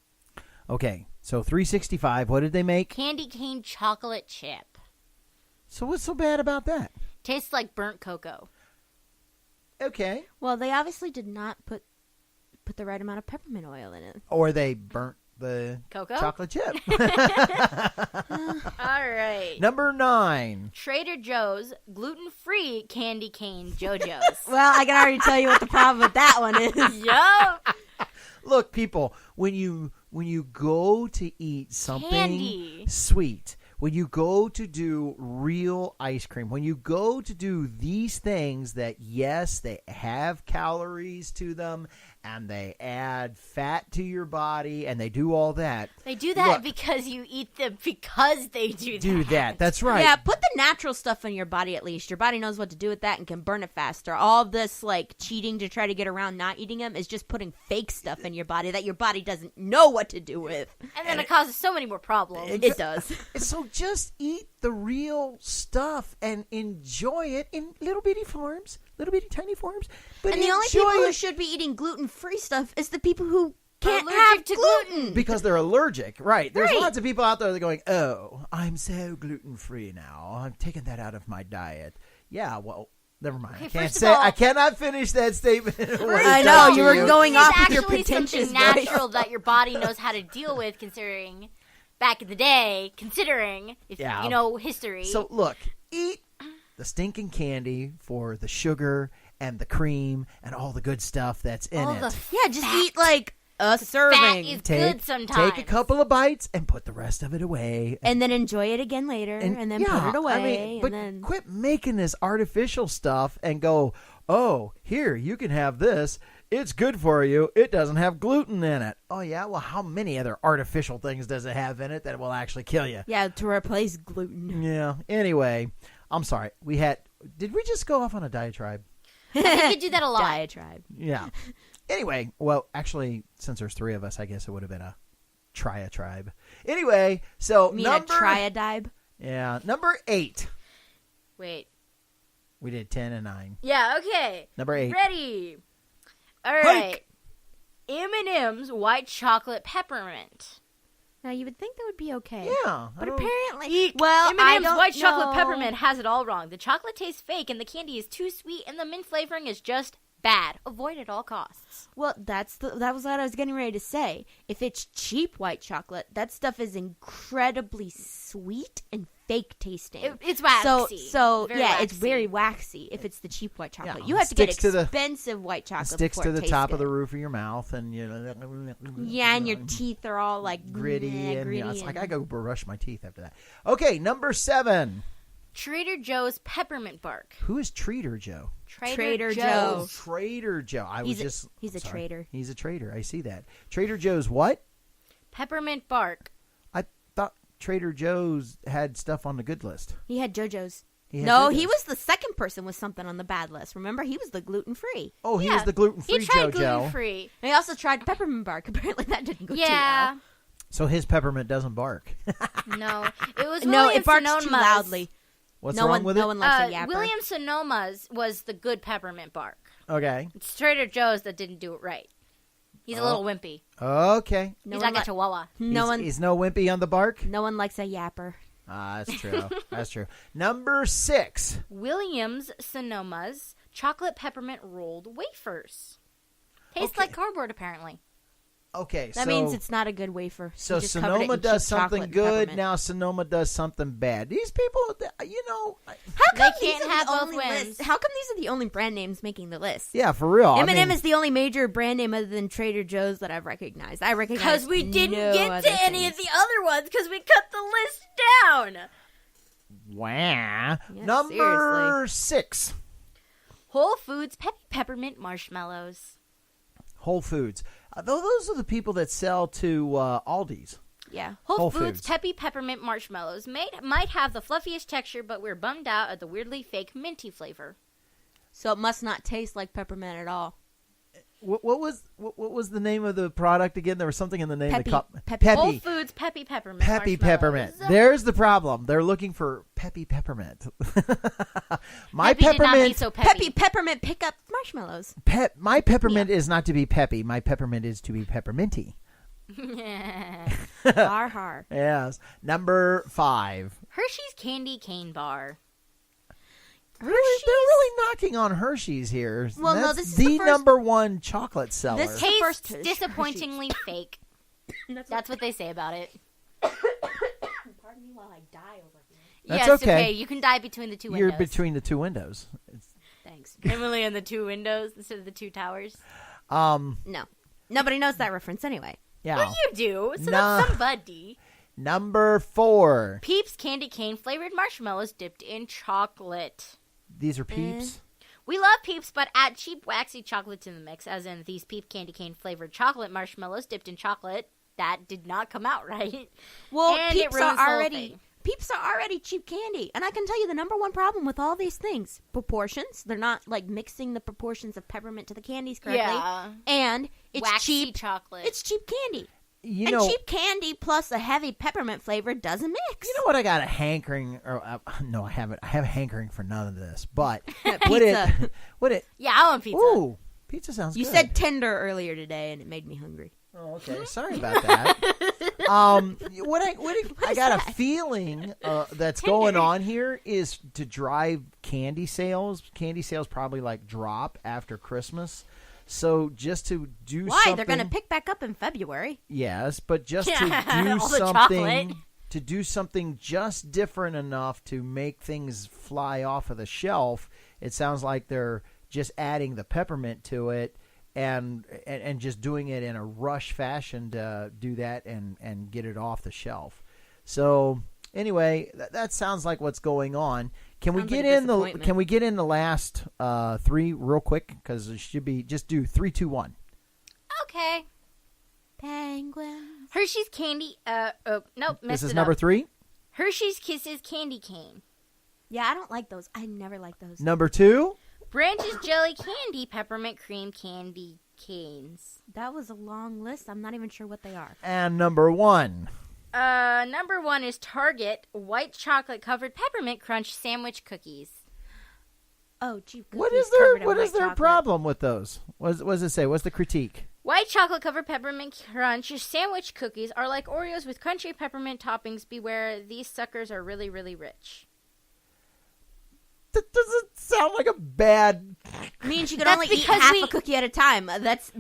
A: Okay. So 365, what did they make?
B: Candy cane chocolate chip.
A: So what's so bad about that?
B: Tastes like burnt cocoa.
A: Okay.
C: Well, they obviously did not put the right amount of peppermint oil in it.
A: Or they burnt the
B: Cocoa?
A: chocolate chip.
B: All right.
A: Number 9.
B: Trader Joe's gluten-free candy cane JoJo's.
C: Well, I can already tell you what the problem with that one is.
B: Yup.
A: Look, people, when you go to eat something
B: Candy.
A: sweet, when you go to do real ice cream, when you go to do these things that, yes, they have calories to them and they add fat to your body and they do all that.
B: They do that
A: Look.
B: because you eat them because they do that.
A: That's right.
C: Yeah, put the natural stuff in your body at least. Your body knows what to do with that and can burn it faster. All this, like, cheating to try to get around not eating them is just putting fake stuff in your body that your body doesn't know what to do with.
B: And then it causes so many more problems.
C: It does.
A: So just eat the real stuff and enjoy it in little bitty forms, little bitty tiny forms. But
C: And the only
A: enjoy
C: people who
A: it
C: should be eating gluten-free stuff is the people who can't
B: allergic
C: have
B: to
C: gluten.
A: because they're allergic. Right. There's
C: Right.
A: lots of people out there that are going, oh, I'm so gluten-free now. I'm taking that out of my diet. Yeah, well, never mind.
B: Okay,
A: I can't
B: first of
A: say.
B: all-
A: I cannot finish that statement.
C: I know, you were going
B: It's
C: off with your
B: actually
C: pretentious
B: something
C: voice.
B: natural that your body knows how to deal with, considering back in the day, if
A: Yeah.
B: you know history.
A: So look, eat the stinking candy for the sugar and the cream and all the good stuff that's in
B: all
A: it.
B: the
C: Yeah, just eat, like, a
B: Fat
C: serving.
B: is good sometimes.
A: Take a couple of bites and put the rest of it away.
C: And then enjoy it again later, and then put it away.
A: I mean, but
C: and then
A: quit making this artificial stuff and go, oh, here, you can have this. It's good for you. It doesn't have gluten in it. Oh, yeah? Well, how many other artificial things does it have in it that will actually kill you?
C: Yeah, to replace gluten.
A: Yeah. Anyway, I'm sorry. Did we just go off on a diatribe?
B: I think you do that a lot.
C: Diatribe.
A: Yeah. Anyway, well, actually, since there's 3 of us, I guess it would have been a triatribe. Anyway, so
C: You mean a triadibe?
A: Yeah, number 8.
B: Wait.
A: We did 10 and 9.
B: Yeah, okay.
A: Number 8.
B: Ready. All right. M&M's white chocolate peppermint.
C: Now, you would think that would be okay.
A: Yeah.
C: But apparently, well,
B: M&M's
C: I don't
B: white chocolate
C: know.
B: peppermint has it all wrong. The chocolate tastes fake, and the candy is too sweet, and the mint flavoring is just bad. Avoid at all costs.
C: Well, that was what I was getting ready to say. If it's cheap white chocolate, that stuff is incredibly sweet and fake tasting.
B: It's waxy.
C: So
B: Very
C: yeah,
B: waxy.
C: it's very waxy if it's the cheap white chocolate.
A: Yeah,
C: You have to get
A: sticks to the-
C: expensive white chocolate
A: Sticks
C: before
A: to
C: it
A: the
C: tastes
A: top of
C: good.
A: the roof of your mouth, and
C: Yeah, and your teeth are all like
A: gritty, and
C: gritty
A: it's like
C: and-
A: I go brush my teeth after that. Okay, number 7.
B: Trader Joe's peppermint bark.
A: Who is Trader Joe?
C: Trader
B: Joe's.
C: Joe.
A: Trader Joe.
C: He's a trader.
A: He's a trader. I see that. Trader Joe's what?
B: Peppermint bark.
A: I thought Trader Joe's had stuff on the good list.
C: He had JoJo's.
A: He had
C: No,
A: JoJo's.
C: he was the second person with something on the bad list. Remember, he was the gluten-free.
A: Oh, he
B: Yeah,
A: was the gluten-free
B: He tried
A: JoJo.
B: gluten-free.
C: He also tried peppermint bark. Apparently, that didn't go too
B: Yeah.
C: well.
A: So his peppermint doesn't bark.
B: No. It was
C: No,
B: William
C: it barks too
B: Sonoma's.
C: loudly.
A: What's
C: no
A: wrong
C: one,
A: with
C: no
A: it?
C: one likes a yapper.
B: William Sonoma's was the good peppermint bark.
A: Okay.
B: It's Trader Joe's that didn't do it right. He's a little wimpy.
A: Okay.
C: No
B: He's
C: one
B: like a
C: li-
B: chihuahua.
A: He's no wimpy on the bark?
C: No one likes a yapper.
A: Ah, that's true. That's true. Number 6.
B: Williams Sonoma's chocolate peppermint rolled wafers. Tastes
A: Okay.
B: like cardboard, apparently.
A: Okay,
C: That
A: so
C: means it's not a good wafer.
A: so
C: He just covered it
A: Sonoma
C: in
A: does
C: cheap chocolate
A: something
C: and
A: good.
C: peppermint.
A: Now Sonoma does something bad. These people, you know,
C: How
B: They
C: come
B: can't
C: these are
B: have
C: the
B: both
C: only
B: wins.
C: lists? How come these are the only brand names making the list?
A: yeah, for real. I
C: M&M
A: mean,
C: is the only major brand name other than Trader Joe's that I've recognized. I recognize
B: Because we didn't
C: no
B: get
C: other
B: to any of
C: things.
B: the other ones because we cut the list down.
A: wow.
C: Yeah,
A: Number 6.
B: Whole Foods peppermint marshmallows.
A: Whole Foods. Those are the people that sell to Aldi's.
C: Yeah.
B: Whole
A: Foods.
B: Foods peppermint marshmallows might have the fluffiest texture, but we're bummed out at the weirdly fake minty flavor.
C: So it must not taste like peppermint at all.
A: What was the name of the product again? There was something in the name of the
C: Peppy.
A: cup.
C: Peppy.
B: Whole
A: Peppy.
B: Foods peppermint
A: Peppy
B: marshmallows.
A: peppermint. There's the problem. They're looking for peppy peppermint. My
B: Peppy did not be
A: peppermint.
B: so
C: Peppy peppermint pickup marshmallows.
A: My peppermint is not to be peppy. My peppermint is to be pepperminty.
C: Har har.
A: Yes. Number 5.
B: Hershey's candy cane bar.
A: They're really knocking on Hershey's here.
C: Well, no,
A: That's
C: this is
A: the
C: the first-
A: number 1 chocolate seller.
C: This-
B: Tastes
C: first Hershey's.
B: disappointingly fake. That's what they say about it.
C: Pardon me while I die over here.
A: That's
B: yes,
A: okay.
B: You can die between the two
A: You're
B: windows.
A: between the 2 windows.
C: Thanks.
B: Emily and the 2 windows instead of the 2 towers.
C: No. Nobody knows that reference anyway.
A: Yeah.
B: Well, you do. So
A: Nah.
B: that's somebody.
A: Number 4.
B: Peeps candy cane flavored marshmallows dipped in chocolate.
A: These are Peeps.
B: We love Peeps, but add cheap waxy chocolates in the mix, as in these Peep candy cane flavored chocolate marshmallows dipped in chocolate. That did not come out right.
C: Well,
B: And it
C: Peeps
B: ruins
C: are
B: the whole
C: already
B: thing.
C: Peeps are already cheap candy, and I can tell you the number one problem with all these things: proportions. They're not like mixing the proportions of peppermint to the candies correctly,
B: Yeah.
C: and it's
B: Waxy
C: cheap
B: chocolate.
C: It's cheap candy,
A: You
C: and
A: know,
C: cheap candy plus a heavy peppermint flavor doesn't mix.
A: you know what I got a hankering, or no, I haven't. I have a hankering for none of this, but
C: Pizza.
A: would it?
B: Yeah, I want pizza.
A: Ooh, pizza sounds
C: You
A: good.
C: said tender earlier today, and it made me hungry.
A: Oh, okay. Sorry about that. I got a feeling that's going on here is to drive candy sales. Candy sales probably like drop after Christmas. So just to do
C: Why?
A: something.
C: They're going to pick back up in February.
A: Yes, but just
B: Yeah,
A: to do
B: all the
A: something.
B: chocolate.
A: To do something just different enough to make things fly off of the shelf. It sounds like they're just adding the peppermint to it. and just doing it in a rush fashion to do that and get it off the shelf. So anyway, that sounds like what's going on. Can we get in the last 3 real quick? Because it should be just do 3, 2, 1.
B: Okay.
C: Penguins.
B: Hershey's candy. Nope.
A: This is number 3.
B: Hershey's Kisses candy cane.
C: Yeah, I don't like those. I never like those.
A: Number 2.
B: Branch's jelly candy peppermint cream candy canes.
C: That was a long list. I'm not even sure what they are.
A: And number 1.
B: Number 1 is Target white chocolate covered peppermint crunch sandwich cookies.
C: Oh, gee.
A: What is their problem with those? What does it say? What's the critique?
B: White chocolate covered peppermint crunch sandwich cookies are like Oreos with crunchy peppermint toppings. Beware, these suckers are really, really rich.
A: That doesn't sound like a bad...
C: Means you can only eat half a cookie at a time. That's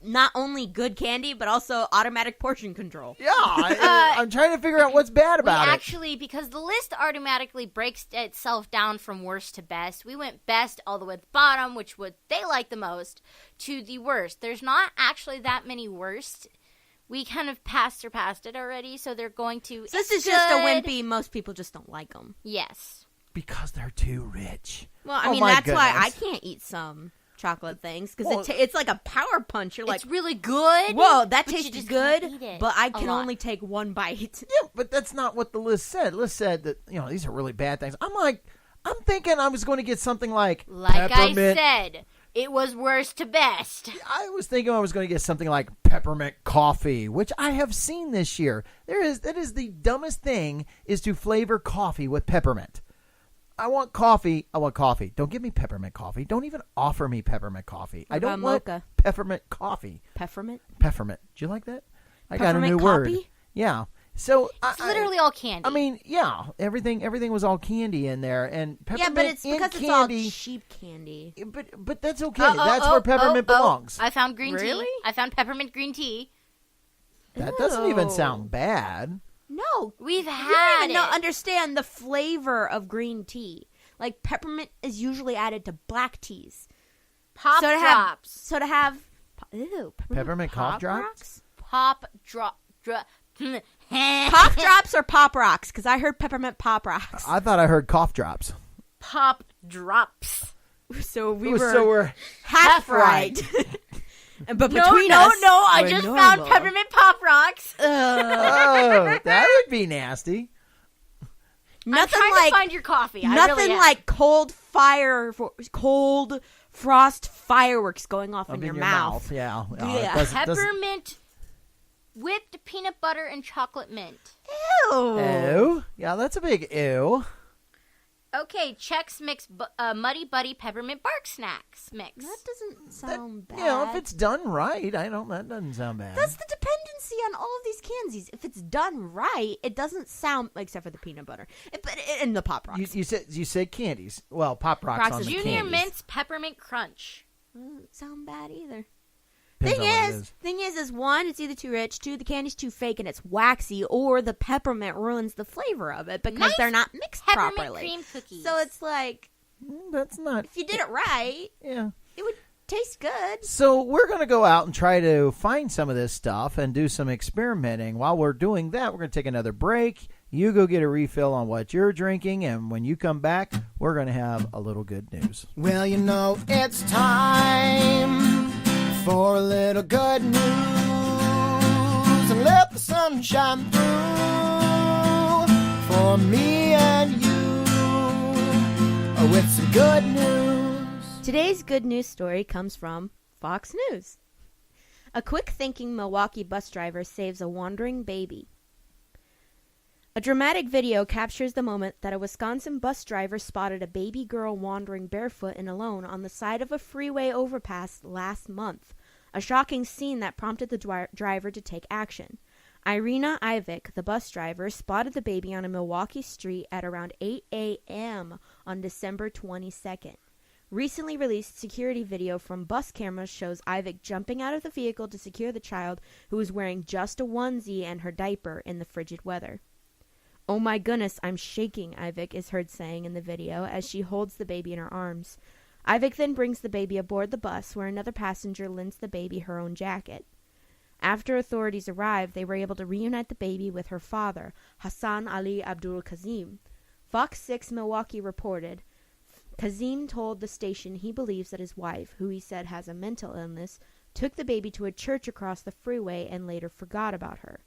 C: not only good candy, but also automatic portion control.
A: Yeah, I'm trying to figure out what's bad about it.
B: Actually, because the list automatically breaks itself down from worst to best, we went best all the way to the bottom, which would they like the most, to the worst. There's not actually that many worst. We kind of surpassed it already, so they're going to...
C: So this is just a wimpy, most people just don't like them.
B: Yes.
A: Because they're too rich.
C: Well, I mean, that's why I can't eat some chocolate things, because it's like a power punch. You're like,
B: it's really good.
C: Whoa, that tastes good, but I can only take one bite.
A: Yeah, but that's not what the list said. The list said that, these are really bad things. I'm thinking I was going to get something like peppermint.
B: I said, it was worst to best.
A: I was thinking I was going to get something like peppermint coffee, which I have seen this year. That is the dumbest thing, is to flavor coffee with peppermint. I want coffee. Don't give me peppermint coffee. Don't even offer me peppermint coffee. I don't want peppermint coffee.
C: Peppermint?
A: Peppermint. Do you like that? I got a new word. Yeah. So
B: it's literally all candy.
A: I mean, yeah, everything was all candy in there, and peppermint.
C: Yeah, but it's because it's all cheap candy.
A: But that's okay. That's where peppermint belongs.
B: I found green tea. I found peppermint green tea.
A: That doesn't even sound bad.
C: No,
B: we've had
C: you don't even understand the flavor of green tea. Like, peppermint is usually added to black teas.
B: Pop drops.
A: Peppermint cough drops?
B: Pop drop.
C: Cough drops or pop rocks? Because I heard peppermint pop rocks.
A: I thought I heard cough drops.
B: Pop drops.
C: So we're half right. But
B: no,
C: between us,
B: I just found peppermint pop rocks.
A: Oh, that would be nasty.
B: Nothing I'm trying to find your coffee.
C: Nothing like cold frost fireworks going off in your mouth.
A: Yeah.
B: Peppermint whipped peanut butter and chocolate mint.
A: Ew. Yeah, that's a big ew.
B: Okay, Chex Mix Muddy Buddy Peppermint Bark Snacks Mix.
C: That doesn't sound bad.
A: If it's done right, that doesn't sound bad.
C: That's the dependency on all of these candies. If it's done right, it doesn't sound, except for the peanut butter, and the Pop Rocks.
A: You said candies. Well, Pop Rocks on the
B: Junior
A: candies.
B: Mints Peppermint Crunch.
C: Doesn't sound bad either.
A: Thing
C: is, one, it's either too rich, two, the candy's too fake and it's waxy, or the peppermint ruins the flavor of it because they're not mixed
B: peppermint
C: properly.
B: Cream cookies.
C: So it's like,
A: that's not.
C: If you did it right,
A: yeah,
C: it would taste good.
A: So we're going to go out and try to find some of this stuff and do some experimenting. While we're doing that, we're going to take another break. You go get a refill on what you're drinking, and when you come back, we're going to have a little good news.
D: Well, it's time for a little good news, and let the sun shine through for me and you with some good news.
C: Today's good news story comes from Fox News. A quick-thinking Milwaukee bus driver saves a wandering baby. A dramatic video captures the moment that a Wisconsin bus driver spotted a baby girl wandering barefoot and alone on the side of a freeway overpass last month, a shocking scene that prompted the driver to take action. Irina Ivik, the bus driver, spotted the baby on a Milwaukee street at around 8 a.m. on December 22nd. Recently released security video from bus cameras shows Ivik jumping out of the vehicle to secure the child, who was wearing just a onesie and her diaper in the frigid weather. "Oh my goodness, I'm shaking," Ivik is heard saying in the video as she holds the baby in her arms. Ivik then brings the baby aboard the bus, where another passenger lends the baby her own jacket. After authorities arrived, they were able to reunite the baby with her father, Hassan Ali Abdul Kazim. Fox 6 Milwaukee reported, Kazim told the station he believes that his wife, who he said has a mental illness, took the baby to a church across the freeway and later forgot about her.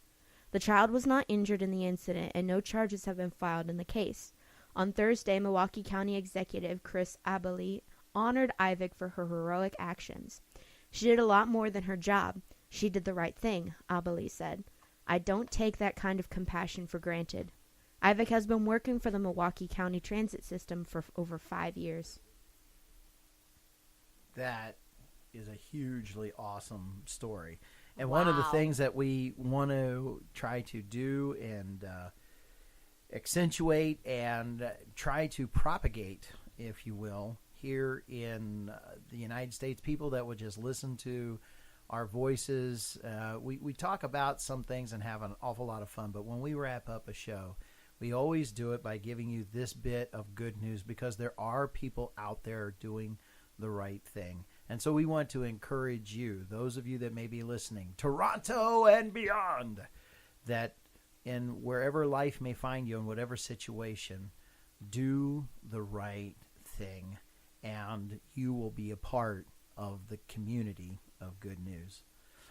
C: The child was not injured in the incident, and no charges have been filed in the case. On Thursday, Milwaukee County Executive Chris Abele honored Ivik for her heroic actions. She did a lot more than her job. She did the right thing, Abele said. I don't take that kind of compassion for granted. Ivik has been working for the Milwaukee County Transit System for over 5 years.
A: That is a hugely awesome story. And one of the things that we want to try to do and accentuate and try to propagate, if you will, here in the United States, people that would just listen to our voices. We talk about some things and have an awful lot of fun, but when we wrap up a show, we always do it by giving you this bit of good news, because there are people out there doing the right thing. And so we want to encourage you, those of you that may be listening, Toronto and beyond, that in wherever life may find you, in whatever situation, do the right thing, and you will be a part of the community of good news.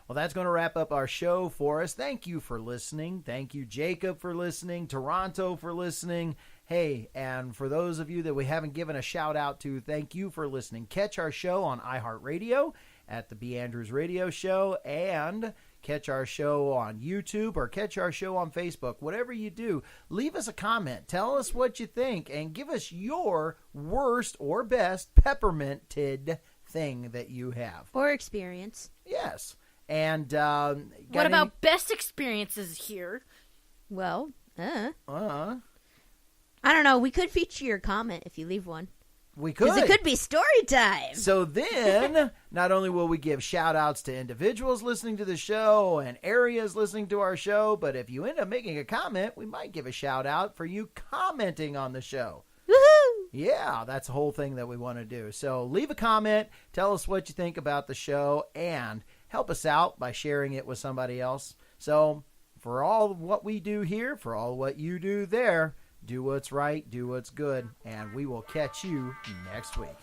A: Well, that's going to wrap up our show for us. Thank you for listening. Thank you, Jacob, for listening. Toronto for listening. Hey, and for those of you that we haven't given a shout out to, thank you for listening. Catch our show on iHeartRadio at the B.Andrews Radio Show, and catch our show on YouTube or catch our show on Facebook. Whatever you do, leave us a comment. Tell us what you think and give us your worst or best pepperminted thing that you have.
C: Or experience.
A: Yes. And
B: what about best experiences here?
C: Well, I don't know. We could feature your comment if you leave one.
A: We could.
C: Because it could be story time.
A: So then, not only will we give shout-outs to individuals listening to the show and areas listening to our show, but if you end up making a comment, we might give a shout-out for you commenting on the show.
C: Woohoo!
A: Yeah, that's the whole thing that we want to do. So leave a comment, tell us what you think about the show, and help us out by sharing it with somebody else. So for all what we do here, for all what you do there, do what's right, do what's good, and we will catch you next week.